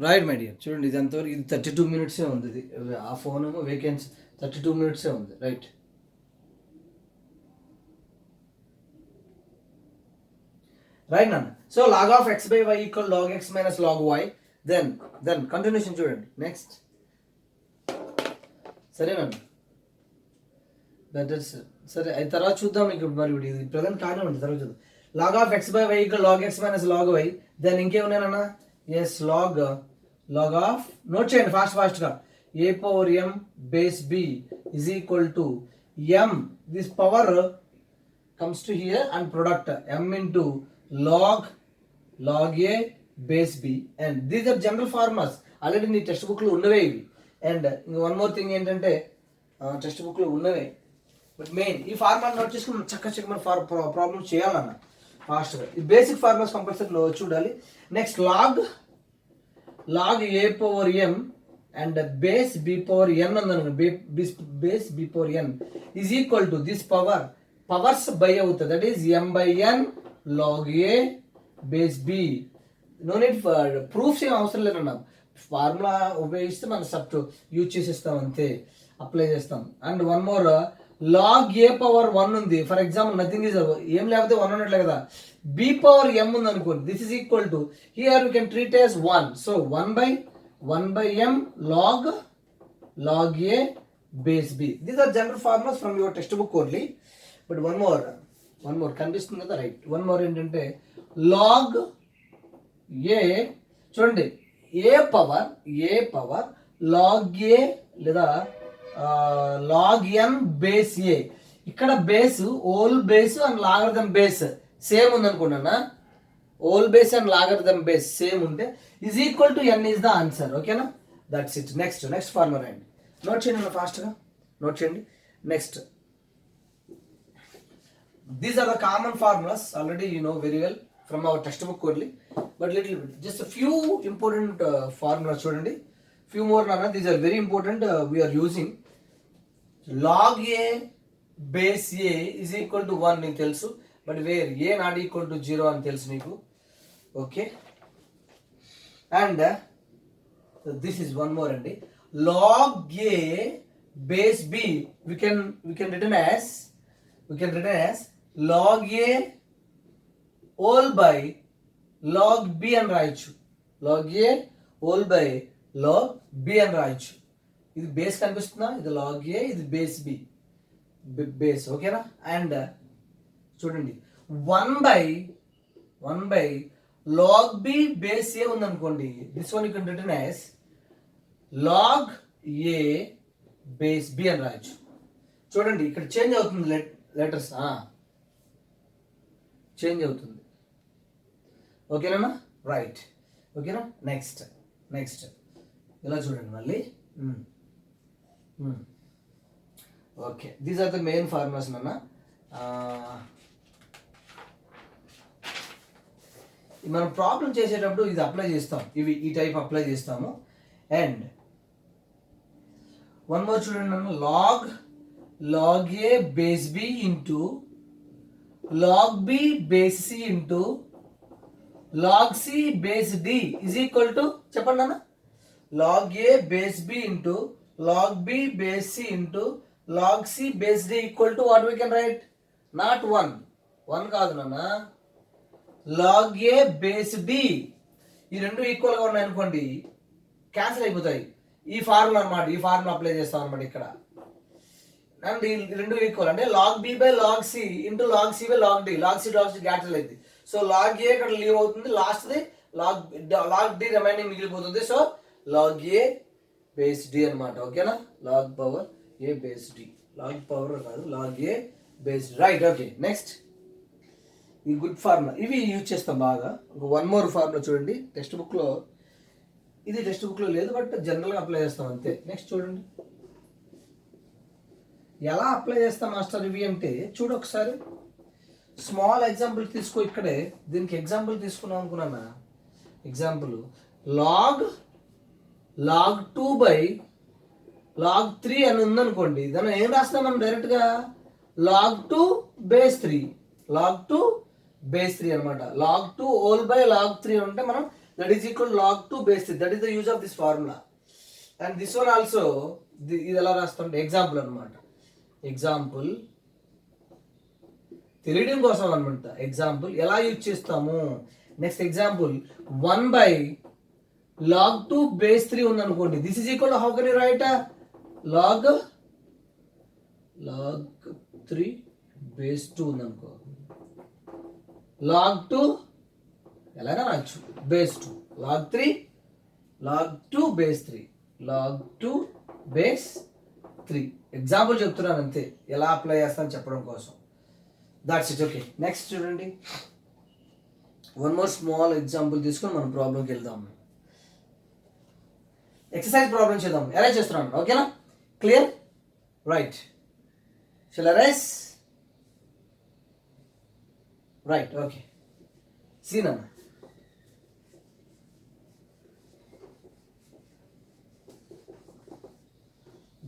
Right my dear, చూడండి ఇది అంతవరకు ఇది 32 మినిట్సే ఉంది. ఇది ఆ ఫోన్ ఏమో వేకెన్సీ 32 మినిట్సే ఉంది. రైట్ రైట్ నాన్న. So log of x by y equal log x minus log y. Then continuation చూడండి. నెక్స్ట్ సరేనండి, సరే అది తర్వాత చూద్దాం. ఇక్కడ మరి ఇది ప్రజెంట్ కానీ ఉంటుంది, తర్వాత చూద్దాం. Log of x by y equal log x minus log y. Then ఇంకేమున్నాయన్నా? ఎస్ లాగ్ ఆఫ్, నోట్ చేయండి ఫాస్ట్గా. A power m base b is equal to m, this power comes to here and product m into log a base b, and these are general formulas already నీ text బుక్లో ఉన్నవే ఇవి. And ఇంకా one more thing ఏంటంటే text బుక్లో ఉన్నవే, but main ఈ formula note చేసుకుని చక్క మన ప్రాబ్లమ్స్ చేయాలన్న ఫాస్ట్గా. ఈ బేసిక్ ఫార్ములాస్ కంపల్సరీ చూడాలి. Next log a power m and base b power n ఉందనుకో, base b power n is equal to this powers by అవుతుంది, that is m by n log a base b. No need proofs ఏం అవసరం లేదన్నా, formula ఉపయోగిస్తే మనం sub use చేసేస్తాం అంతే, apply చేస్తాం. And one more, log a power 1 ఉంది ఫర్ ఎగ్జాంపుల్, నథింగ్ ఈజ్ ఏం లేకపోతే 1 ఉన్నట్లే కదా. బి పవర్ ఎం ఉంది అనుకోండి, this is equal to hear we can treat as 1. So 1 by m log a base b. These are general formulas from your textbook only. But one more కనిపిస్తుంది కదా, right. One more ఏంటంటే log ఏ, చూడండి ఏ power log ఏ లేదా log N base a. ఇక్కడ base whole base and logarithm base same ఉంది అనుకున్నానా, whole base and logarithm base same ఉంటే is equal to n is the answer. ఓకేనా, దట్స్ ఇట్. నెక్స్ట్ ఫార్ములా అండి, note చేయండి ఫాస్ట్గా, note చేయండి. Next, these are the common formulas already you know very well from our textbook only, but little bit just a few important formulas chudandi, few more nana, these are very important. We are using log a base a is equal to 1 నీకు తెలుసు, but where a not equal to 0 అని తెలుసు నీకు. okay, and this is one more అండి, log a base b we can written as log a whole by log b అని రాయొచ్చు, log a whole by log b అని రాయొచ్చు. ఇది base కనిపిస్తుందా, ఇది log a, ఇది బేస్ b, బేస్. ఓకేనా, అండ్ చూడండి 1 by log b base a ఉందనుకోండి, this one you can return as log a base b అని రాయొచ్చు. చూడండి ఇక్కడ చేంజ్ అవుతుంది, లెటర్స్ చేంజ్ అవుతుంది. ఓకేనా, రైట్. ఓకేనా, నెక్స్ట్ ఇలా చూడండి మళ్ళీ. Okay, these are the main formulas నాన్న. మనం ప్రాబ్లం చేసేటప్పుడు ఇది అప్లై చేస్తాం, ఈ టైప్ అప్లై చేస్తాము. అండ్ వన్ మోర్ చూడండి నాన్న, log a base b into log b base c into log c base d is equal to, చెప్పండి అన్న, log a base b into log b base c into log c base d equal to what we can write, not 1 కాదు నాన్న, log a base d. ఈ రెండు ఈక్వల్గా ఉన్నాయి అనుకోండి, cancel అయిపోతాయి. ఈ ఫార్ములా అన్నమాట, ఈ ఫార్ములా అప్లై చేస్తాం అనమాట ఇక్కడ. అండ్ ఈ రెండు ఈక్వల్ అంటే log b by log c into log c by log d, log c cancel అయింది. సో log a ఇక్కడ లీవ్ అవుతుంది, లాస్ట్ది log d రిమైనింగ్ మిగిలిపోతుంది. So log a base d అనమాట. ఓకేనా, log power a base d, log power కాదు, log a base d. Right, okay. Next ఈ good formula, ఇవి use చేస్తాం బాగా. వన్ మోర్ ఫార్ములా చూడండి, టెక్స్ట్ బుక్లో లేదు, బట్ జనరల్గా అప్లై చేస్తాం అంతే. నెక్స్ట్ చూడండి, ఎలా అప్లై చేస్తాం మాస్టర్ ఇవి అంటే, చూడు ఒకసారి స్మాల్ ఎగ్జాంపుల్ తీసుకో. ఇక్కడే దీనికి ఎగ్జాంపుల్ తీసుకున్నాం అనుకున్నా, ఎగ్జాంపుల్ log 2 by log 3 అని ఉందనుకోండి, దాన్ని ఏం రాస్తాం మనం డైరెక్ట్గా, log 2 బేస్ 3 అనమాట. log 2 హోల్ బై log 3 అంటే మనం that is equal to log 2 base 3. That is the use of this formula. And this one also, ఇది ఎలా రాస్తాం ఎగ్జాంపుల్ అనమాట. ఎగ్జాంపుల్ తెలియడం కోసం అనమాట. ఎగ్జాంపుల్ ఎలా యూజ్ చేస్తాము. నెక్స్ట్ ఎగ్జాంపుల్ 1/log 2 base 3 ఉంది అనుకోండి. This is equal to how can you right log 3 base 2 ఉంది అనుకో. log 2 ఎలాగా రాయొచ్చు base 2 log 3 log 2 base 3 log 2 base 3. Example చెప్తున్నాను అంతే, ఎలా అప్లై చేస్తాను చెప్పడం కోసం. That's it. ఓకే, నెక్స్ట్ చూడండి. వన్ మోర్ స్మాల్ ఎగ్జాంపుల్ తీసుకొని మనం ప్రాబ్లంకి వెళ్దాం. ఎక్సర్సైజ్ ప్రాబ్లం చేద్దాం. ఎలా చేస్తున్నాను, ఓకేనా? Clear, right. Shall I erase? Right, okay. Seen అన్న,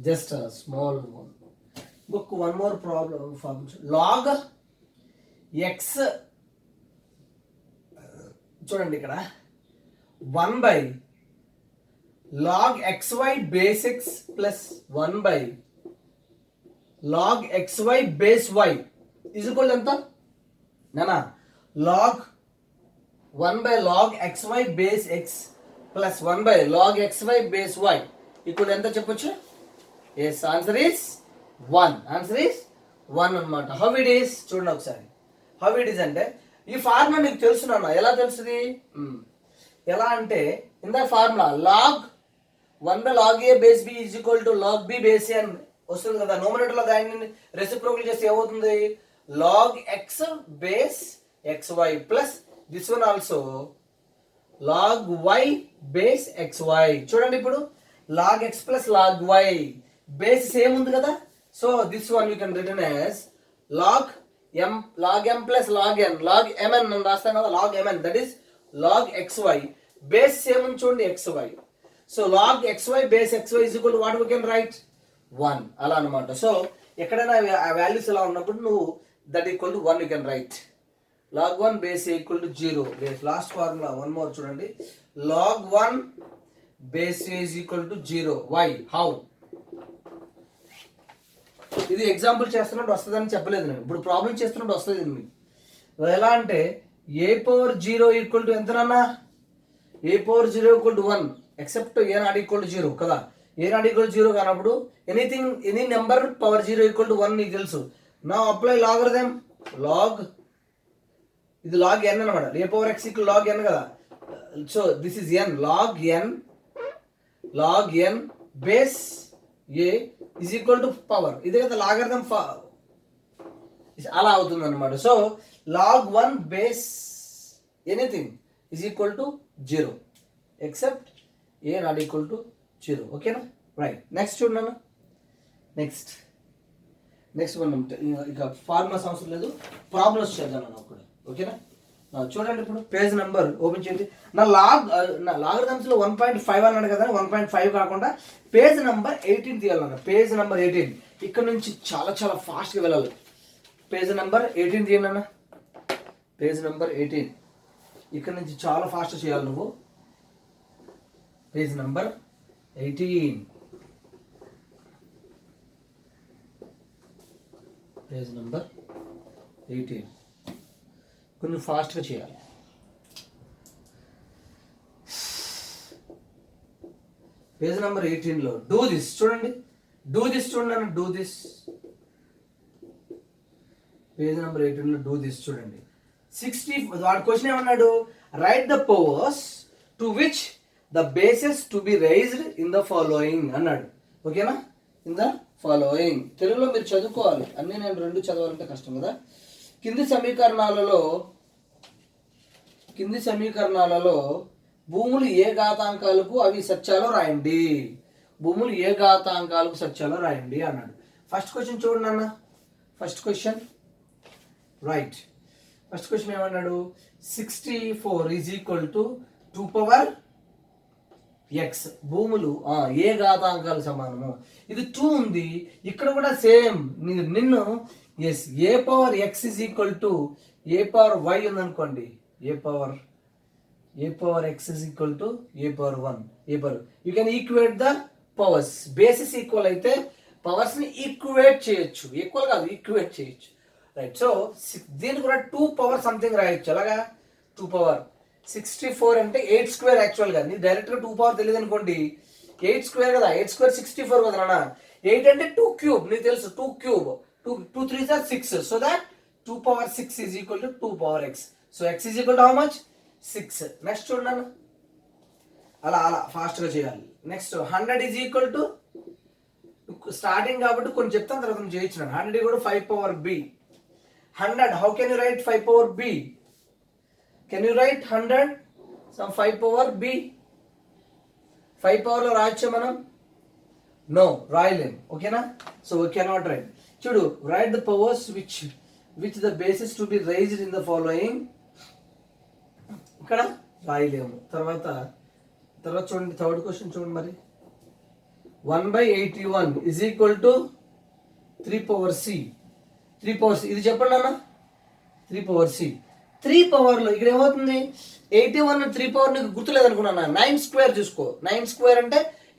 just a small one. Book one more problem. Log x చూడండి ఇక్కడ 1/log xy base x plus 1/log xy base y is equal to ఎంత నానా? log 1/log xy base x plus 1/log xy base y equal to ఎంత చెప్పొచ్చు? Yes, answer is 1. Answer is 1 అన్నమాట. How it is చూడండి ఒకసారి. How it is అంటే ఈ formula నీకు తెలుసు నాన్న. ఎలా తెలుస్తుంది? ఎలా అంటే in the formula log 1/log a base b is equal to log b base a అని వస్తుంది కదా. న్యూమరేటర్లో దాన్ని రెసిప్రోకల్ చేస్తే ఏమవుతుంది? log x base xy plus this one also log y base xy. చూడండి ఇప్పుడు log x plus log y base same ఉంది కదా. So this one you can return as log m plus log n log mn అని రాస్తాం కదా. log mn that is log xy base same ఉంది చూడండి xy. So log xy base xy is equal to what we can write 1 అలా అన్నమాట. So ఎక్కడైనా ఆ values ఎలా ఉన్నప్పుడు నువ్వు that equal to 1 you can write. log 1 base equal to 0. Last formula one more చూడండి. log 1 base is equal to 0. why? how? ఇది example చేస్తున్నట్టు వస్తుందని చెప్పలేదు నేను. ఇప్పుడు ప్రాబ్లం చేస్తున్నట్టు వస్తుంది మీకు. ఎలా అంటే a/0 ఈక్వల్ టు ఎంతనన్నా? a/0 equal to 1 except a not equal to 0 కదా. a నాట్ ఈక్వల్ టు 0 కానప్పుడు any number power 0 equal to 1 నీకు తెలుసు. నా అప్లై లాగరిథం log ఇది log n అన్నమాట. a/x ఈక్వల్ log n కదా. So this is n log n base a is equal to power. ఇదే కదా లాగరిథం అలా అవుతుంది అనమాట. So log 1 base anything is equal to 0 except a not equal to 0. ఓకేనా? రైట్. నెక్స్ట్ చూడండి. నెక్స్ట్ మనం ఇక ఫార్ములాస్ అవసరం లేదు, ప్రాబ్లమ్స్ చేద్దాం అన్న ఒకటి. ఓకేనా? చూడండి ఇప్పుడు పేజ్ నెంబర్ ఓపెన్ చేయండి. నా లాగరిథమ్స్ లో 1.5 అన్నాడు కదా. 1.5 కాకుండా పేజ్ నెంబర్ 18 తీయాలన్న. పేజ్ నెంబర్ 18 ఇక్కడ నుంచి చాలా చాలా ఫాస్ట్గా వెళ్ళాలి. పేజ్ నెంబర్ 18 తీయండి అన్న. పేజ్ నెంబర్ 18 ఇక్కడ నుంచి చాలా ఫాస్ట్ చేయాలి నువ్వు. పేజ్ నెంబర్ 18 పేజ్ నెంబర్ 18 కొంచెం ఫాస్ట్గా చేయాలి. పేజ్ నెంబర్ 18లో డూ దిస్ చూడండి. అన్న డూ దిస్. పేజ్ నెంబర్ 18లో డూ దిస్ చూడండి. 60 వాడు క్వశ్చన్ ఏమన్నాడు? Write the powers to which the bases to be raised in the following అన్నాడు. ఓకేనా? ఇన్ ద ఫాలోయింగ్ తెలుగులో మీరు చదువుకోవాలి. అన్నీ నేను 2 చదవాలంటే కష్టం కదా. కింది సమీకరణాలలో భూములు ఏ ఘాతాంకాలకు అవి సత్యాలో రాయండి. భూములు ఏ ఘాతాంకాలకు సత్యాలో రాయండి అన్నాడు. ఫస్ట్ క్వశ్చన్ చూడండి అన్న. First question right. First question ఏమన్నాడు? 64 is equal to 2 power x. భూములు ఏ ఘాతాంకాలు సమానము. ఇది 2 ఉంది. ఇక్కడ కూడా సేమ్ నిన్ను yes a/x is equal to a/y ఉందనుకోండి. a/y a power x is equal to a power 1 a power. You can equate the powers. Bases equal అయితే పవర్స్ ని ఈక్వేట్ చేయొచ్చు, ఈక్వల్ కాదు ఈక్వేట్ చేయొచ్చు, రైట్. సో దీనికి కూడా 2 power something రాయొచ్చు. అలాగా 2 పవర్ 64 అంటే 8 స్క్వేర్ యాక్చువల్గా. నీ డైరెక్ట్గా 2 పవర్ తెలియదు అనుకోండి, 8 స్క్వేర్ కదా, 8 స్క్వేర్ 64 కదా నాన్న. 8 అంటే 2 క్యూబ్, నీకు తెలుసు 2 cube, 2 3s are 6. So that 2 power 6 is equal to 2 power x. So x is equal to how much? 6. Next చూడండి, అలా అలా ఫాస్ట్గా చేయాలి. Next 100 is equal to, starting కాబట్టి కొన్ని చెప్తాను తర్వాత చేయొచ్చు. 100 కూడా 5 power b. 100, how can you write 5 power b? Can you write 100 some 5 power b? 5 power లో రాయొచ్చా మనం? నో, రాయలేం. ఓకేనా? So we cannot write. చూడు, write the powers which the basis to be raised in the following. ఇక్కడ రాయలేము. తర్వాత చూడండి, third question చూడండి మరి. 1/81 is equal to 3 power c. 3 power c ఇది చెప్పండి అన్న. 3 power c. 3 పవర్ లో ఇక్కడ ఏమవుతుంది? 81 3 పవర్ నీకు గుర్తులేదు అనుకున్నా. 9 స్క్వేర్ చూసుకో. 9 స్క్వేర్ అంటే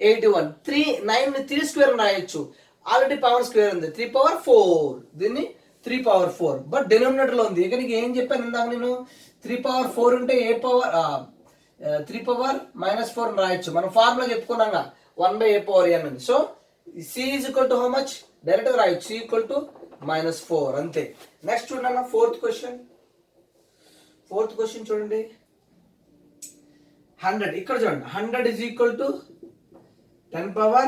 81. 9 3 స్క్వేర్ రాయొచ్చు, ఆల్రెడీ పవర్ స్క్వేర్ ఉంది. 3 power 4, దీన్ని 3 power 4, బట్ డినామినేటర్ లో ఉంది. ఇక నీకు ఏం చెప్పాను ఇందాక నేను? 3 power 4 ఉంటే 3 power -4 రాయొచ్చు. మనం ఫార్ములా చెప్పుకున్నాగా 1/a power n అని. So c is equal to how much? Direct గా రాయొచ్చు, c equal to -4 అంతే. నెక్స్ట్ చూడండి, ఫోర్త్ క్వశ్చన్ చూడండి. 100 ఇక్కడ చూడండి, 100 is equal to 10 power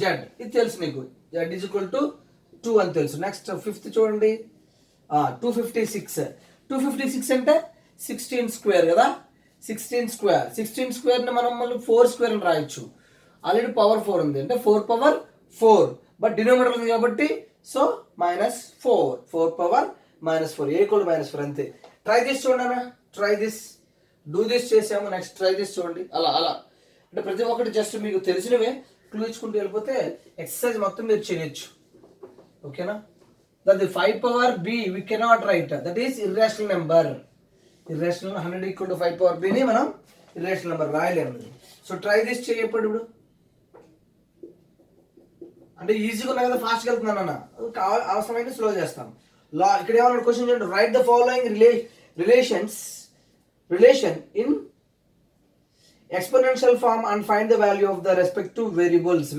z. ఇది తెలుసు నీకు, z is equal to 2 అని తెలుసు. నెక్స్ట్ ఫిఫ్త్ చూడండి, 256 అంటే 16 స్క్వేర్ కదా. 16 స్క్వేర్ ని మనం మళ్ళీ 4 స్క్వేర్ అని రాయొచ్చు, ఆల్రెడీ పవర్ 4 ఉంది అంటే 4 power 4, బట్ డినోమినేటర్ ఉంది కాబట్టి so -4 power -4 a equal to -4 అంతే. ట్రై దిస్ చూడండి, డూ దిస్ చేసాము. నెక్స్ట్ ట్రై దిస్ చూడండి. అలా అంటే ప్రతి ఒక్కటి జస్ట్ మీకు తెలిసినవే క్లూ ఇచ్చుకుంటూ వెళ్ళిపోతే ఎక్సర్సైజ్ మొత్తం మీరు చేయొచ్చు. ఓకేనా? That the 5 power b we cannot write, that is irrational number. 100 equal to 5 power b ని మనం irrational number రాయలేము. సో ట్రై దిస్ చేయప్పుడు ఇప్పుడు అంటే ఈజీగా ఉన్నా కదా, ఫాస్ట్గా వెళ్తున్నాను అన్న, అవసరమైతే స్లో చేస్తాం. ఇక్కడ ఏమన్నా క్వశ్చన్ చూడండి, write the following relation in exponential form and find the value of the respective variables.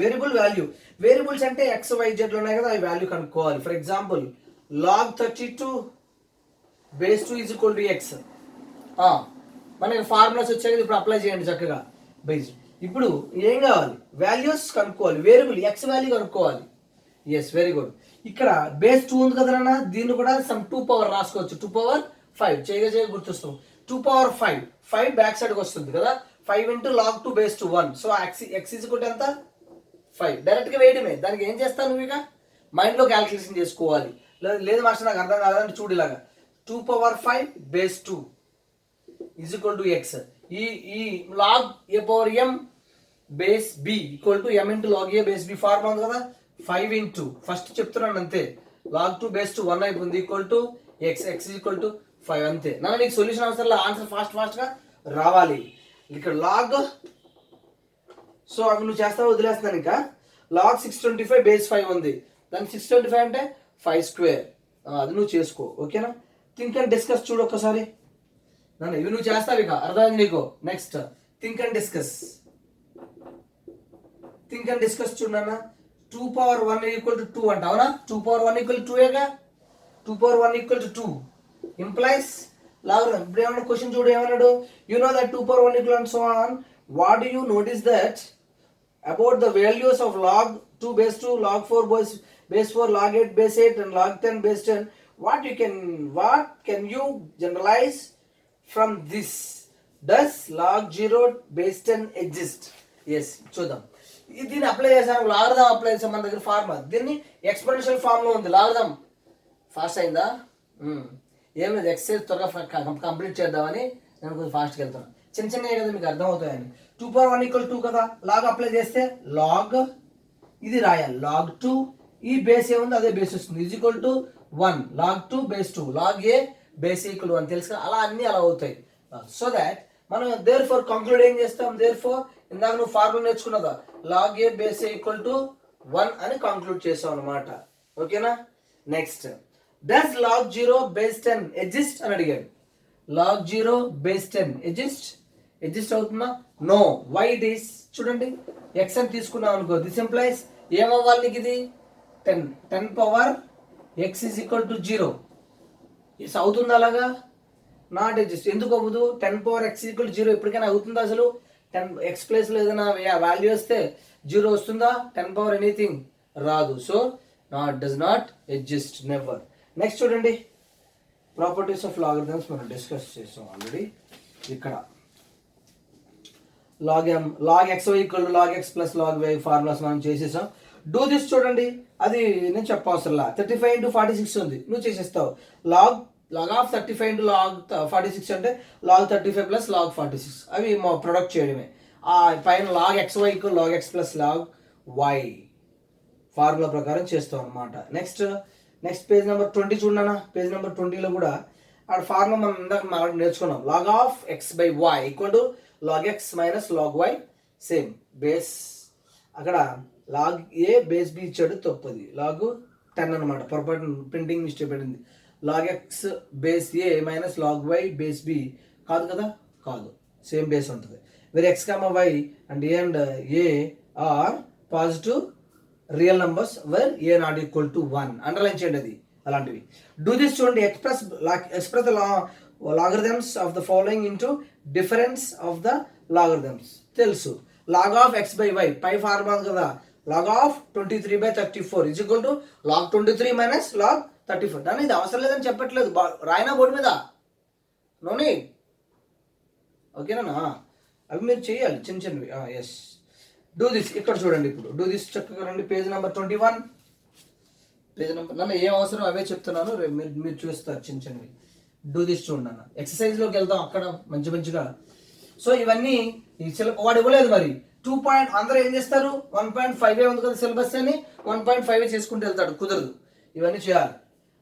Variables అంటే x y z లో ఉన్నాయి కదా, అవి వాల్యూ కనుక్కోవాలి. For example log 32 base 2 is equal to x. మనకి ఫార్ములాస్ వచ్చాయి, ఇప్పుడు అప్లై చేయండి చక్కగా. బేస్ ఇప్పుడు ఏం కావాలి? వాల్యూస్ కనుక్కోవాలి, వేరియబుల్ x వాల్యూ కనుక్కోవాలి. Yes, very good. ఇక్కడ బేస్ 2 ఉంది కదా నాన్న, దీన్ని కూడా సమ్ 2 పవర్ రాసుకోవచ్చు. 2 power 5 చేయగా గుర్తొస్తాం. 2 power 5 బ్యాక్ సైడ్కి వస్తుంది కదా. 5 into log 2 base 2 1. So x is equal to ఎంత? 5. డైరెక్ట్గా వేయడమే. దానికి ఏం చేస్తాను నువ్వు? ఇక మైండ్లో క్యాలిక్యులేషన్ చేసుకోవాలి. లేదు మాస్టర్ నాకు అర్థం కాదంటే చూడు ఇలాగా. 2 power 5 base 2 is equal to x. ఈ log a power m base b equal to m into log a base b formula ఉంది కదా. 5 into ఫస్ట్ చెప్తున్నాను అంతే, log 2 base 2 1 అయిపోయింది equal to x is equal to 5 అంతే. నన్ను నీకు solution అవసరం లేదు, ఆన్సర్ ఫాస్ట్గా రావాలి. ఇక్కడ లాగ్, సో అవి నువ్వు చేస్తావు, వదిలేస్తున్నాను. ఇంకా log 625 base 5 ఉంది, దానికి 625 అంటే 5 స్క్వేర్, అది నువ్వు చేసుకో. ఓకేనా? థింక్ అండ్ డిస్కస్ చూడు ఒక్కసారి. నన్ను ఇవి నువ్వు చేస్తావు, ఇక అర్థమైంది నీకు. నెక్స్ట్ థింక్ అండ్ డిస్కస్ చూడన్నా. 2 power 1 equal to 2 అంట, అవునా? 2 power 1 equal to 2 గా. 2 power 1 equal to 2 implies లాగరం. ఇప్పుడు ఏమన్నా క్వశ్చన్ చూడు, ఏమన్నాడు? You know that 2 power 1 equal and so on. What do you notice that about the values of log 2 base 2, log 4 base 4, log 8 base 8 and log 10 base 10? What can you generalize from this? Does log 0 base 10 exist? Yes, చూద్దాం. దీన్ని apply చేసాను, logarithm apply చేసాం. మన దగ్గర formula, దీన్ని exponential form లో ఉంది. Logarithm fast అయిందా? ఏం లేదు, ఎక్సర్సైజ్ త్వరగా కంప్లీట్ చేద్దామని నేను కొంచెం ఫాస్ట్గా వెళ్తున్నాను. చిన్నవి కదా మీకు అర్థం అవుతాయని. 2 power 1 equal 2 కదా, లాగ్ అప్లై చేస్తే లాగ్ ఇది రాయాలి, log 2 ఈ బేస్ ఏముంది అదే బేస్ వస్తుంది, is equal to 1 log 2 base 2 log a base equal 1 తెలుసు కదా. అలా అన్నీ అలా అవుతాయి. సో దాట్ మనం దేర్ ఫోర్ కంక్లూడ్ ఏం చేస్తాం, దేర్ ఫోర్ ఇందాక నువ్వు ఫార్ములా నేర్చుకున్నదా log a base a equal to 1 అని కంక్లూడ్ చేసాం అనమాట. ఓకేనా. Next, does log 0 base 10 exist అని అడిగాడు. లాగ్ 0 బేస్ 10 ఎగ్జిస్ట్ అవుతుందా? నో. Why it is? చూడండి, ఎక్స్ అని తీసుకున్నాం అనుకో, దిస్ ఎంప్లాయిస్ ఏమవ్వాలి నీకు ఇది 10 power x is equal to 0. Yes అవుతుంది అలాగా? Not exist. ఎందుకు అవ్వదు? 10 పవర్ ఎక్స్ ఈక్వల్ టు 0 ఎప్పటికైనా అవుతుందా అసలు? 10 ఎక్స్ ప్లేస్లో ఏదైనా వాల్యూ వస్తే 0 వస్తుందా? 10 పవర్ ఎనీథింగ్ రాదు. So does not exist, never. Next చూడండి, ప్రాపర్టీస్ ఆఫ్ లాగరిథమ్స్ మనం డిస్కస్ చేసాం ఆల్రెడీ. ఇక్కడ log x y equal to log x plus log y formulas మనం చేసేసాం. డూ దిస్ చూడండి, అది నేను చెప్పవసరంలా. 35 into 46 ఉంది, నువ్వు చేసేస్తావు. లాగ్ ఆఫ్ 35 into లాగ్ 46 అంటే లాగ్ 35 ప్లస్ లాగ్ 46 అవి ప్రొడక్ట్ చేయడమే. ఆ పైన log x y equal log x plus log y formula ప్రకారం చేస్తాం అనమాట. నెక్స్ట్ పేజ్ నెంబర్ 20 చూడనా. పేజ్ నెంబర్ 20లో కూడా ఆ ఫార్ములా మనం ఇందాక మనం నేర్చుకున్నాం. Log of x by y equal to log x minus log y. Same base, అక్కడ లాగ్ ఏ బేస్ బి ఇచ్చాడు, తప్పది. లాగ్ 10 అనమాట, పొరపాటు ప్రింటింగ్ మిస్టేక్ పడింది. Log x base a minus log y base b కాదు కదా, కాదు, సేమ్ బేస్ ఉంటుంది. Where x comma y and a and a are positive real numbers where a not equal to 1. Underline చేయండి అది, అలాంటివి. Do this చూడండి, express the logarithms of the following into difference of the logarithms. తెలుసు, log of x by y పై formula కదా, log of 23/34 is equal to log 23 minus log 34. దాని ఇది అవసరం లేదని చెప్పట్లేదు, రాయనా బోర్డు మీద, నోని. ఓకేనా, అవి మీరు చేయాలి చిన్న చిన్నవి. Yes, do this. ఇక్కడ చూడండి, ఇప్పుడు డూ దిస్ చక్కగా రండి. Page number 21. పేజ్ నెంబర్ నన్ను ఏం అవసరం అవే చెప్తున్నాను, మీరు చూస్తారు చిన్న చిన్నవి. డూ దిస్ చూడండి అన్న. ఎక్సర్సైజ్లోకి వెళ్తాం అక్కడ మంచిగా. సో ఇవన్నీ వాడు ఇవ్వలేదు మరి 2 అందరూ ఏం చేస్తారు, 1.5 ఉంది కదా సిలబస్ అని 1.5 చేసుకుంటూ వెళ్తాడు, కుదరదు. ఇవన్నీ చేయాలి.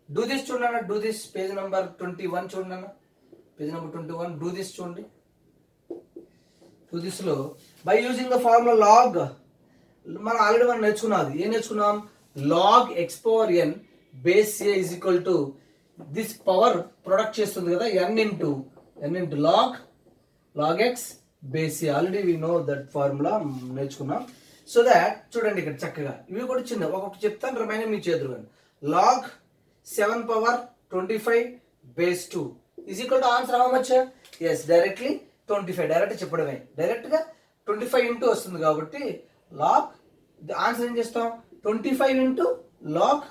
డూ దిస్ చూడండి, డూ దిస్. పేజ్ నెంబర్ 21 చూడండి అన్న. పేజ్ నెంబర్ 21 డూ దిస్ చూడండి. డూ దిస్లో by using the formula log, మనం ఆల్రెడీ నేర్చుకున్నది. ఏం నేర్చుకున్నాం? Log x power n base a is equal to this power product చేస్తుంది కదా, n into log x base a. Already we know that formula నేర్చుకున్నాం. సో దాట్ చూడండి ఇక్కడ చక్కగా ఇవి కూడా చిన్న ఒకటి చెప్తాను, రిమైనింగ్ మీ చేతులు. Log 7 power 25 base 2 is equal to answer how much? Yes, directly 25. Direct చెప్పడమే, డైరెక్ట్గా 25 ఇంటూ వస్తుంది కాబట్టి లాగ్ ఆన్సర్ ఏం చేస్తాం, 25 into log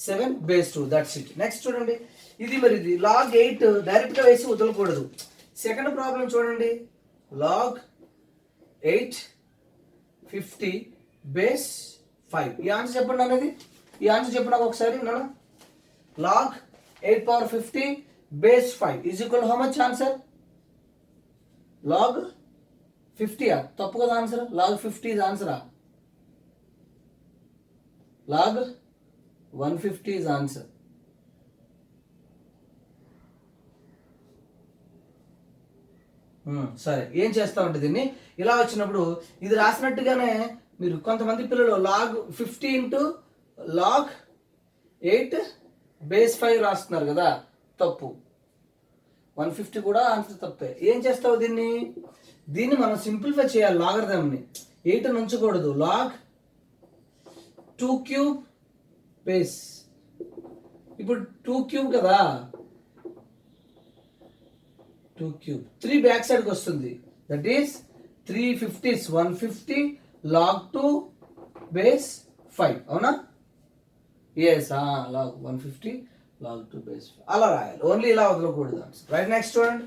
7 base 2. That's it. Next చూడండి, ఇది లాగ్ 8 డైరెక్ట్గా వేసి వదలకూడదు. సెకండ్ ప్రాబ్లం చూడండి, లాగ్ 8 50 బేస్ 5. ఈ ఆన్సర్ చెప్పండి అనేది, ఈ ఆన్సర్ చెప్పినాక ఒకసారి నాన్న. Log 8 power 50 base 5 is equal how much answer? Log 50. తప్పు కదా ఆన్సర్, లాగ్ 50 ఇస్ ఆన్సరా? Log 150 is answer. సరే, ఏం చేస్తామంటే దీన్ని ఇలా వచ్చినప్పుడు ఇది రాసినట్టుగానే మీరు కొంతమంది పిల్లలు లాగ్ 50 ఇంటూ లాగ్ 8 బేస్ 5 రాస్తున్నారు కదా, తప్పు. 150 కూడా ఆన్సర్ తప్పే. ఏం చేస్తావు దీన్ని మనం సింప్లిఫై చేయాలి. లాగరిథంని 8 ఉంచకూడదు. లాగ్ 2 క్యూబ్ బేస్, ఇప్పుడు 2 క్యూబ్ కదా, 2 క్యూబ్ 3 బ్యాక్ సైడ్కి వస్తుంది. That is 350 150 log 2 base 5. అవునా? ఎస్, లాగ్ 150 లాగ్ 2 బేస్ 5 అలా రాయాలి. ఓన్లీ ఇలా వదలకూడదు. రైట్. నెక్స్ట్ చూడండి.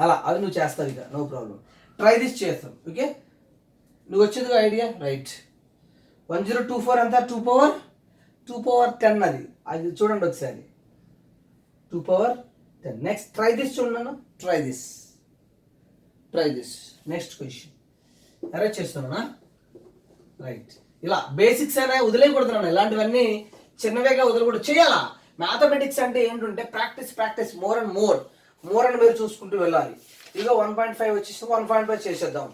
అలా అది నువ్వు చేస్తావు ఇక, నో ప్రాబ్లం. ట్రై దిస్ చేస్తాం. ఓకే, నువ్వు వచ్చేది ఐడియా. రైట్. 1024 అంతా 2 పవర్ 10 అది చూడండి ఒకసారి, 2 పవర్ 10. నెక్స్ట్ ట్రై దిస్ చూడన్నాను. Try this. Next question arrange చేస్తున్నానా. రైట్. ఇలా బేసిక్స్ అయినా వదిలేయకూడదు. ఇలాంటివన్నీ చిన్నవేగా వదలకూడదు, చేయాలా. మ్యాథమెటిక్స్ అంటే ఏంటంటే ప్రాక్టీస్ మోర్ అండ్ మీరు చూసుకుంటూ వెళ్ళాలి. ఇదిగో 1.5 వచ్చేసి 1.5 చేసేద్దాం.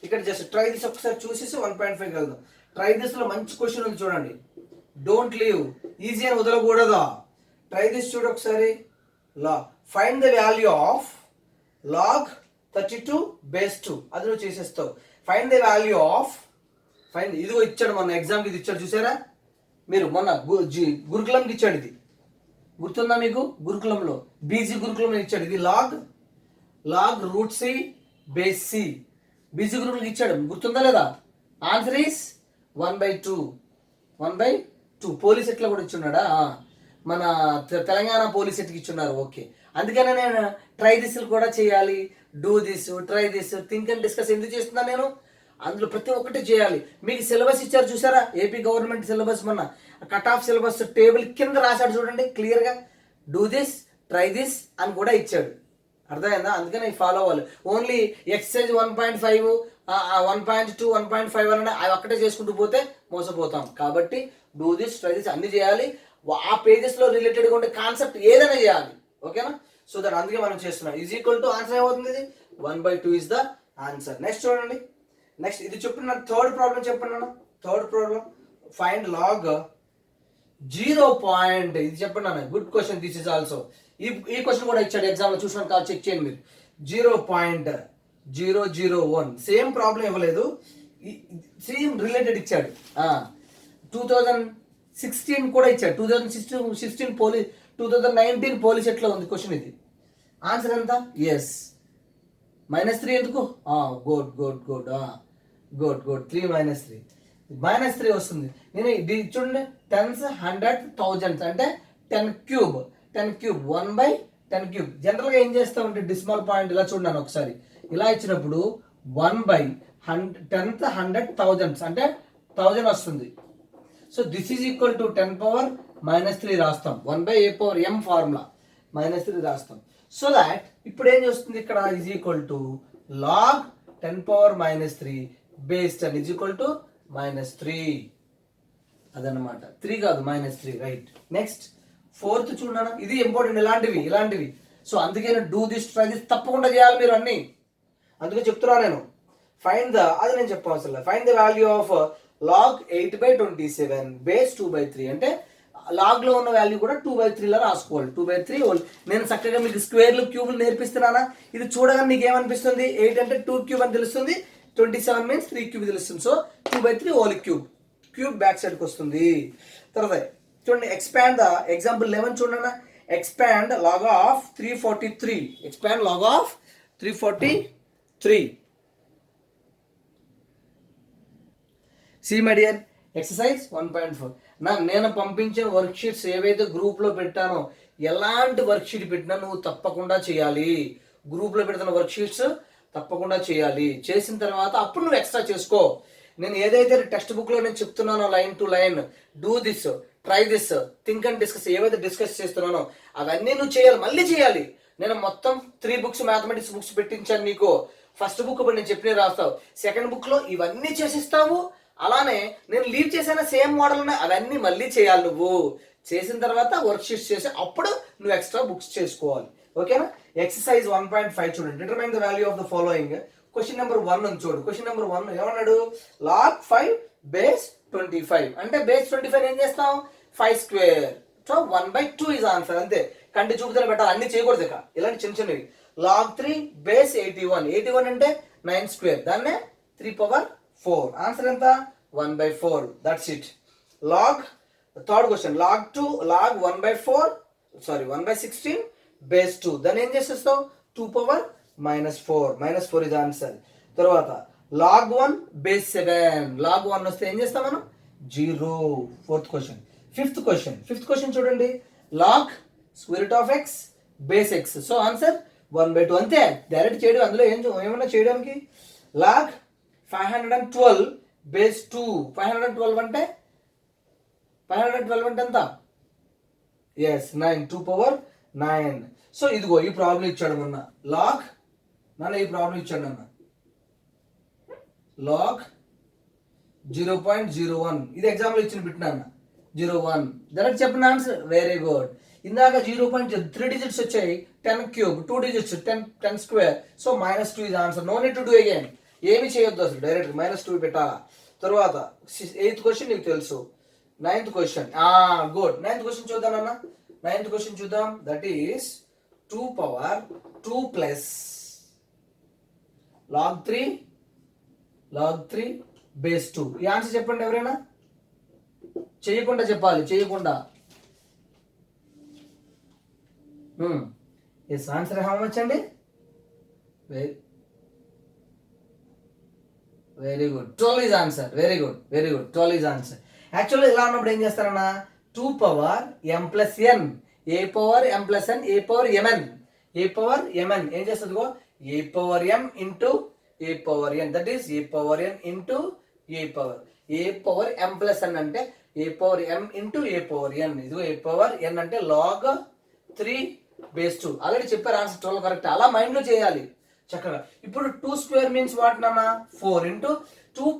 ఇక్కడ జస్ట్ ట్రై దిస్ ఒకసారి చూసేసి 1.5 వెళ్దాం. ట్రై దిస్ లో మంచి క్వశ్చన్ ఉంది చూడండి. డోంట్ లీవ్, ఈజీ అని వదలకూడదా. ట్రై దిస్ చూడు ఒకసారి. Find the value of log 32 base 2 అది నువ్వు చేసేస్తావు. ఫైండ్ ద వాల్యూ ఆఫ్ ఇదిగో ఇచ్చాడు మొన్న ఎగ్జామ్కి, ఇది ఇచ్చాడు చూసారా మీరు, మొన్న గురుకులంకి ఇచ్చాడు. ఇది గుర్తుందా మీకు? గురుకులంలో బీజీ గురుకులంలో ఇచ్చాడు. ఇది log root c base c BG గురుకులంకి ఇచ్చాడు. గుర్తుందా లేదా? ఆన్సర్ ఈస్ 1/2 పోలీస్ ఎట్లా కూడా ఇచ్చున్నాడా, మన తెలంగాణ పోలీస్ ఎట్కి ఇచ్చున్నారు. ఓకే, అందుకనే నేను ట్రై దిస్ కూడా చేయాలి. Do this, try this, think and discuss ఎందుకు చేస్తున్నాను నేను? అందులో ప్రతి ఒక్కటి చేయాలి. మీకు సిలబస్ ఇచ్చారు చూసారా, ఏపీ గవర్నమెంట్ సిలబస్, మొన్న కట్ ఆఫ్ సిలబస్ టేబుల్ కింద రాశాడు చూడండి క్లియర్గా. డూ దిస్, ట్రై దిస్ అని కూడా ఇచ్చాడు. అర్థమైందా? అందుకని ఫాలో అవ్వాలి. ఓన్లీ ఎక్సర్సైజ్ 1.5, 1.2, 1.5 అని అవి ఒక్కటే చేసుకుంటూ పోతే మోసపోతాం. కాబట్టి డూ దిస్, ట్రై దిస్ అన్ని చేయాలి. ఆ పేజెస్లో రిలేటెడ్గా ఉండే కాన్సెప్ట్ ఏదైనా చేయాలి. ఓకేనా? సో దట్ అందుకే మనం చేస్తున్నాం. ఈజ్ ఈక్వల్ టు ఆన్సర్ ఏమవుతుంది? ఇది 1/2 ఇస్ ద ఆన్సర్. నెక్స్ట్ చూడండి. నెక్స్ట్ ఇది చెప్పిన థర్డ్ ప్రాబ్లం చెప్పండి. Third problem find log 0. ఇది చెప్పండి అన్న. Good question this is also. ఈ క్వశ్చన్ కూడా ఇచ్చాడు ఎగ్జామ్లో, చూసాను కాదు, చెక్ చేయండి మీరు. 0.001 సేమ్ ప్రాబ్లం ఇవ్వలేదు, సేమ్ రిలేటెడ్ ఇచ్చాడు. 2016 కూడా ఇచ్చాడు. 2016 పోలీస్, 2019 పోలీస్ ఎట్లా ఉంది క్వశ్చన్. ఇది ఆన్సర్ ఎంత? ఎస్. -3 ఎందుకు? గుడ్ 3 -3 వస్తుంది. నేను ఇది చూడండి, 10s 100 1000s అంటే 10 క్యూబ్ 1/10 జనరల్గా ఏం చేస్తామంటే డెసిమల్ పాయింట్ ఇలా చూడండి ఒకసారి, ఇలా ఇచ్చినప్పుడు 1/10th 100 1000s అంటే 1000 వస్తుంది. So this is equal to 10⁻³ రాస్తాం. 1/m ఫార్ములా -3 రాస్తాం. సో దాట్ ఇప్పుడు ఏం చేస్తుంది ఇక్కడ, is equal to log 10⁻³ base 10 is equal to -3. అదనమాట. 3 కాదు -3, రైట్. నెక్స్ట్ ఫోర్త్ చూడనా, ఇది ఇంపార్టెంట్. ఇలాంటివి సో అందుకే డూ దిస్, ట్రై దిస్ తప్పకుండా చేయాలి మీరు అన్ని. అందుకే చెప్తున్నా నేను. అది నేను చెప్పవసరం. Find the value of log 8/27 base 2/3 అంటే లాగ్ లో ఉన్న వాల్యూ కూడా 2/3 లా రాసుకోవాలి. 2/3 నేను చక్కగా మీకు స్క్వేర్లు క్యూబ్లు నేర్పిస్తున్నానా. ఇది చూడగానే నీకు ఏమనిపిస్తుంది? 8 అంటే 2 క్యూబ్ అని తెలుస్తుంది, 27 మీన్స్ 3 క్యూబ్ తెలుస్తుంది. సో 2/3 హోల్ క్యూబ్ బ్యాక్ సైడ్కి వస్తుంది. తర్వాత చూడండి, ఎక్స్పాండ్ ద ఎగ్జాంపుల్ 11 చూడండి. Expand log of 343. See my dear, exercise 1.4. నేను పంపించిన వర్క్ షీట్స్ ఏవైతే గ్రూప్లో పెట్టానో, ఎలాంటి వర్క్ షీట్ పెట్టినా నువ్వు తప్పకుండా చేయాలి. గ్రూప్లో పెడుతున్న వర్క్ షీట్స్ తప్పకుండా చేయాలి. చేసిన తర్వాత అప్పుడు నువ్వు ఎక్స్ట్రా చేసుకో. నేను ఏదైతే టెక్స్ట్ బుక్లో నేను చెప్తున్నానో line to line, do this, try this, think and discuss, ఏవైతే డిస్కస్ చేస్తున్నానో అవన్నీ నువ్వు చేయాలి, మళ్ళీ చేయాలి. నేను మొత్తం 3 బుక్స్ మ్యాథమెటిక్స్ బుక్స్ పెట్టించాను నీకు. ఫస్ట్ బుక్ ఇప్పుడు నేను చెప్పిన రాస్తావు, సెకండ్ బుక్లో ఇవన్నీ చేసిస్తావు. అలానే నేను లీవ్ చేసిన సేమ్ మోడల్ ఉన్నాయి, అవన్నీ మళ్ళీ చేయాలి. నువ్వు చేసిన తర్వాత వర్క్ షీట్స్ చేసి అప్పుడు నువ్వు ఎక్స్ట్రా బుక్స్ చేసుకోవాలి. ఓకేనా? ఎక్సర్సైజ్ 1.5 చూడండి. Determine the value of the following. Question number 1 అని చూడు. క్వశ్చన్ నెంబర్ 1 ఏమన్నాడు? లాగ్ 5 బేస్ 25 అంటే బేస్ 25 ఏం చేస్తాం? 5 స్క్వేర్. So 1/2 is answer. అంతే, కంటి చూపుదల పెట్టాలి, అన్ని చేయకూడదు ఇక. ఇలాంటి చిన్నవి. లాగ్ 3 బేస్ 81 అంటే 9 స్క్వేర్, దాన్నే 3/4. ఆన్సర్ ఎంత? 1/4. That's it. Log third question, log 1/16 base 2, దాన్ని ఏం చేసేస్తావు? 2⁻⁻4. -4 ఇస్ ఆన్సర్. తర్వాత లాగ్ 1 బేస్ 7. లాగ్ 1 వస్తే ఏం చేస్తాం మనం? 0. Fourth question. ఫిఫ్త్ క్వశ్చన్ చూడండి. Log √(x) base x. So answer 1/2. అంతే, డైరెక్ట్ చేయడం, అందులో ఏమన్నా చేయడానికి. Log 512 base 2. 512 అంటే ఎంత? ఎస్, 9. 2/9. సో ఇదిగో ఈ ప్రాబ్లం ఇచ్చాడు మొన్న. ఈ ప్రాబ్లం ఇచ్చాడు అన్న. లాగ్ 0.01 ఇది ఎగ్జాంపుల్ ఇచ్చిన పెట్టినా 01. డైరెక్ట్ చెప్పిన ఆన్సర్. Very good. ఇందాక 0.3 డిజిట్స్ వచ్చాయి, 10 క్యూబ్, 2 డిజిట్స్ 10 స్క్వేర్, సో -2 ఇది answer. No need to do again, ఏమి చేయొద్దు అసలు, డైరెక్ట్ -2 పెట్టాలా. తర్వాత 8th క్వశ్చన్ నీకు తెలుసు. 9th question, good. 9th question చూద్దాం అన్న. 9th క్వశ్చన్ చూద్దాం. That is 2 power 2 plus log 3 base 2. ఈ ఆన్సర్ చెప్పండి ఎవరైనా. చేయకుండా చెప్పాలి, చేయకుండా. ఎస్, ఆన్సర్ హౌ మచ్ అండి? Very good, 12 is answer. Very good, very good, 12 is answer. యాక్చువల్గా ఇలా ఉన్నప్పుడు ఏం చేస్తారన్నా, 2 power m plus n, a power m plus n, a power mn, a power mn ఏం చేస్తుంది, a power m into a power n, that is a power n into a power m plus n అంటే a power m into a power n. ఇదిగో a power n అంటే log 3 base 2. Already చెప్పారు answer 12 correct. అలా మైండ్లో చేయాలి చక్కగా. ఇప్పుడు 2 square means what నాన్న, 4 ఇంటూ 2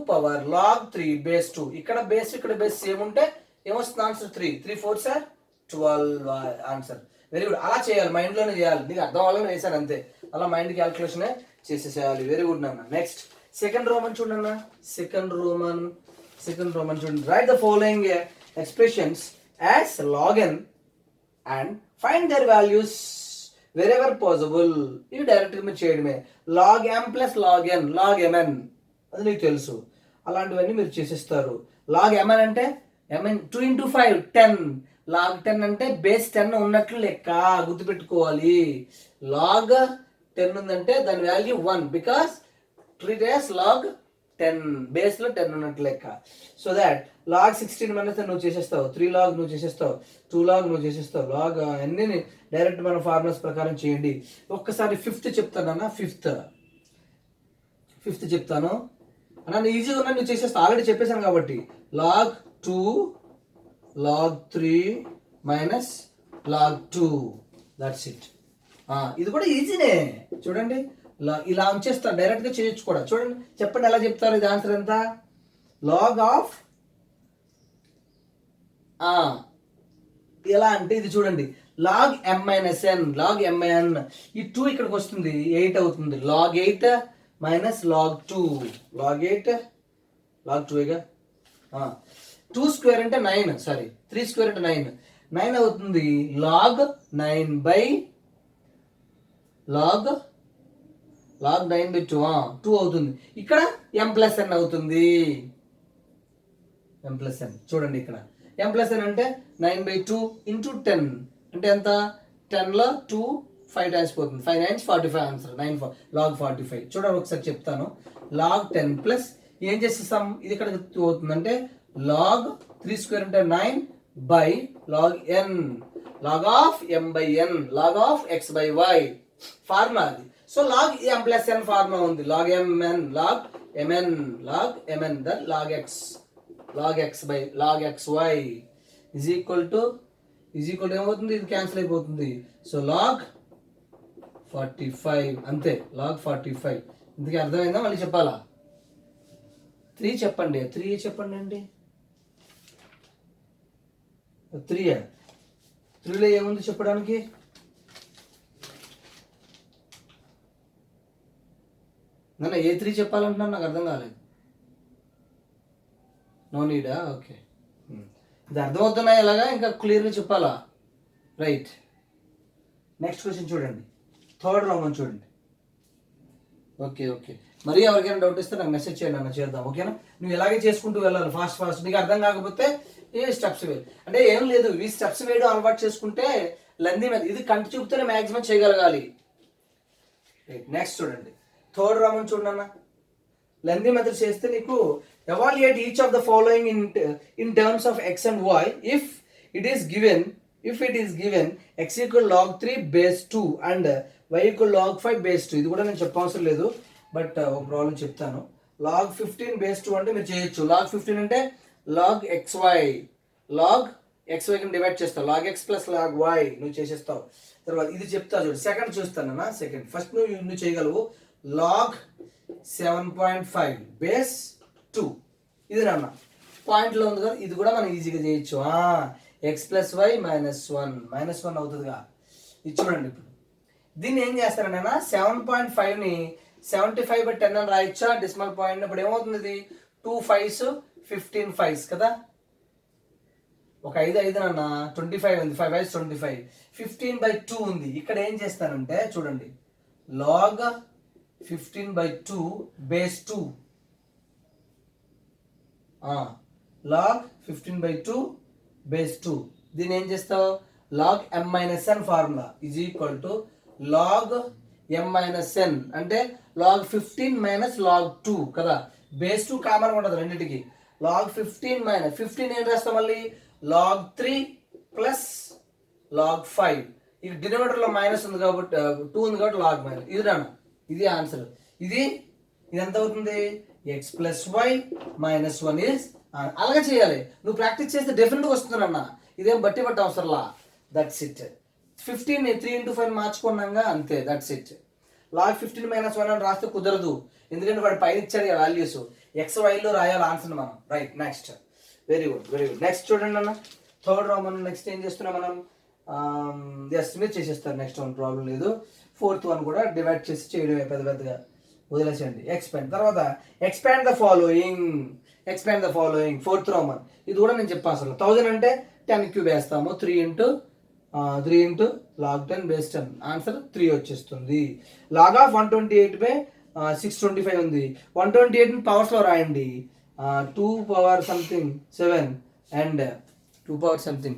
పవర్ log 3 బేస్ 2. ఇక్కడ బేస్ ఇక్కడ బేస్ సేమ్ ఉంటే ఏమొస్తుంది answer, 3 4 sir 12 answer. Very good, అలా చేయాలి, మైండ్లోనే చేయాలి. నీకు అర్థం అవ్వాలని వేసాను అంతే, అలా మైండ్ క్యాల్కులేషన్ చేసేసేయాలి. వెరీ గుడ్ నాన్న. నెక్స్ట్ సెకండ్ రోమన్ చూడన్న. సెకండ్ రోమన్ చూడండి. Write the following expressions as log n and find their values wherever possible. ఇవి డైరెక్ట్గా మీరు చేయడమే. log m plus log n, log mn అది నీకు తెలుసు. అలాంటివన్నీ మీరు చేసేస్తారు. log mn అంటే mn 2 into 5 10, log 10 అంటే బేస్ 10 ఉన్నట్లు లెక్క, గుర్తుపెట్టుకోవాలి. log 10 ఉందంటే దాని value 1 because treat as log 10, base లో 10 ఉన్నట్లు లెక్క. సో దాట్ log 16 నువ్వు చేసేస్తావు, 3 log నువ్వు చేసేస్తావు, 2 log నువ్వు చేసేస్తావు. log అన్ని డైరెక్ట్ మన ఫార్ములాస్ ప్రకారం చేయండి. ఒక్కసారి 5th చెప్తానన్నా. 5th చెప్తాను అన్న, ఈజీగా ఉన్నా నువ్వు చేసేస్తావు, ఆల్రెడీ చెప్పేశాను కాబట్టి. log 2 log 3 minus log 2, that's it. ఇది కూడా ఈజీనే చూడండి. ఇలా ఉంచేస్తాను, డైరెక్ట్ గా చేయొచ్చు కూడా. చూడండి, చెప్పండి ఎలా చెప్తారు. ఇది ఆన్సర్ ఎంత, log ఆఫ్ ఎలా అంటే ఇది చూడండి, log m minus n, log m n. ఈ 2 ఇక్కడికి వస్తుంది, 8 అవుతుంది. log 8 minus log 2, log 8 log 2గా. 2 square అంటే 9, సారీ 3 స్క్వేర్ అంటే 9 అవుతుంది. log 9 బై log 9 బై 2 అవుతుంది. ఇక్కడ m ప్లస్ n అవుతుంది. m ప్లస్ n చూడండి, ఇక్కడ m ప్లస్ n అంటే 9 బై 2 ఇంటూ 10 అంటే ఎంత, 10లో 2 5 టైమ్స్ పోతుంది, 5 9 45 ఆన్సర్. 9 log 45. చూడండి ఒకసారి చెప్తాను. log 10 ప్లస్ ఏం చేసేస్తాం, ఇది ఇక్కడ అవుతుంది అంటే log 3 స్క్వేర్ అంటే 9 by log n, log of m by n, log of x by y formula అది. So log m plus n formula ఉంది. log mn, log mn, log mn, that log x by log xy is equal to ఏమవుతుంది, ఇది cancel అయిపోతుంది. So log 45 అంతే, log 45. ఇందుకే అర్థమైందా, మళ్ళీ చెప్పాలా? 3 చెప్పండి, 3 చెప్పండి అండి. 3లో ఏముంది చెప్పడానికి, నన్ను ఏ 3 చెప్పాలంటున్నాను, నాకు అర్థం కాలేదు. నో నీడా, ఓకే. ఇది అర్థమవుతున్నాయి, ఎలాగా ఇంకా క్లియర్గా చెప్పాలా? రైట్. నెక్స్ట్ క్వశ్చన్ చూడండి. థర్డ్ రోమన్ చూడండి. ఓకే. మరి ఎవరికైనా డౌట్ ఇస్తే నాకు మెసేజ్ చేయండి, అన్న చేద్దాం. ఓకేనా? నువ్వు ఇలాగే చేసుకుంటూ వెళ్ళాలి ఫాస్ట్. నీకు అర్థం కాకపోతే ఏ స్టెప్స్ వేయాలి అంటే ఏం లేదు, ఈ స్టెప్స్ వేయడం అలవాటు చేసుకుంటే లెంది మీద ఇది కంటి చూపుతూనే మ్యాక్సిమం చేయగలగాలి. నెక్స్ట్ చూడండి. థర్డ్ రోమన్ చూడండి అన్న. లెంది మెథడ్ చేస్తే నీకు evaluate each of the following in terms of x and y if it is given x equal log 3 base 2 and y equal log 5 base 2. ఇది కూడా నేను చెప్పవసరం లేదు, బట్ ఒక ప్రాబ్లం చెప్తాను. log 15 base 2 అంటే మీరు చేయొచ్చు. log 15 అంటే log xy కింద డివైడ్ చేస్తావు, log x plus log y నువ్వు చేసేస్తావు. తర్వాత ఇది చెప్తా చూడు, సెకండ్ చూస్తానన్నా. సెకండ్ ఫస్ట్ నువ్వు చేయగలవు. log 7.5 బేస్ 2 ఇది నాన్న పాయింట్లో ఉంది కదా, ఇది కూడా మనం ఈజీగా చేయొచ్చు. ఎక్స్ ప్లస్ వై -1 అవుతుందిగా. ఇది చూడండి. ఇప్పుడు దీన్ని ఏం చేస్తారనైనా 7.5ని 75/10 అని రాయొచ్చా డెసిమల్ పాయింట్. ఇప్పుడు ఏమవుతుంది, ఇది 2 5s 15 5s కదా, ఒక 5 5 నాన్న 25 ఉంది, 5 5s 25, 15/2 ఉంది. ఇక్కడ ఏం చేస్తానంటే చూడండి, log 15/2 బేస్ 2, log 15/2 బేస్ 2. దీన్ని ఏం చేస్తావు, log m-n formula is equal to log m-n అంటే log 15 - log 2 కదా, బేస్ 2 కామన్ ఉంటుంది రెండింటికి. log 15 ఏం రాస్తాం మళ్ళీ, log 3 ప్లస్ log 5. ఇక డినోమినేటర్లో మైనస్ ఉంది కాబట్టి 2 ఉంది కాబట్టి log మైనస్. ఇది రాను, ఇది ఆన్సర్. ఇది ఎంత అవుతుంది, x ప్లస్ వై -1 ఇస్. అలాగే చేయాలి, నువ్వు ప్రాక్టీస్ చేస్తే డెఫినెట్గా వస్తుందన్న, ఇదేం బట్టి అవసరంలా. That's it. 15ని 3 × 5 మార్చుకున్నాగా, అంతే, దట్స్ ఇట్. log 15 - 1 అని రాస్తే కుదరదు, ఎందుకంటే వాడు పైన ఇచ్చాడు వాల్యూస్, ఎక్స్ వైలో రాయాలి ఆన్సర్ మనం. Right, next. Very good. Next చూడండి అన్న, థర్డ్ రౌండ్. మనం నెక్స్ట్ ఏం చేస్తున్నాం మనం, ఎస్టిమేట్ చేసేస్తారు. నెక్స్ట్ వన్ ప్రాబ్లం లేదు. ఫోర్త్ వన్ కూడా డివైడ్ చేసి చేయడమే, పెద్దగా వదిలేసేయండి. ఎక్స్పాండ్. తర్వాత expand the following fourth round. ఇది కూడా నేను చెప్పాను అసలు. 1000 అంటే 10 క్యూబ్ వేస్తాము, 3 × log 10 బేస్ 10, ఆన్సర్ 3 వచ్చేస్తుంది. log ఆఫ్ 128/625 ఉంది. 128ని పవర్స్లో రాయండి, 2 power something 7 and 2 power something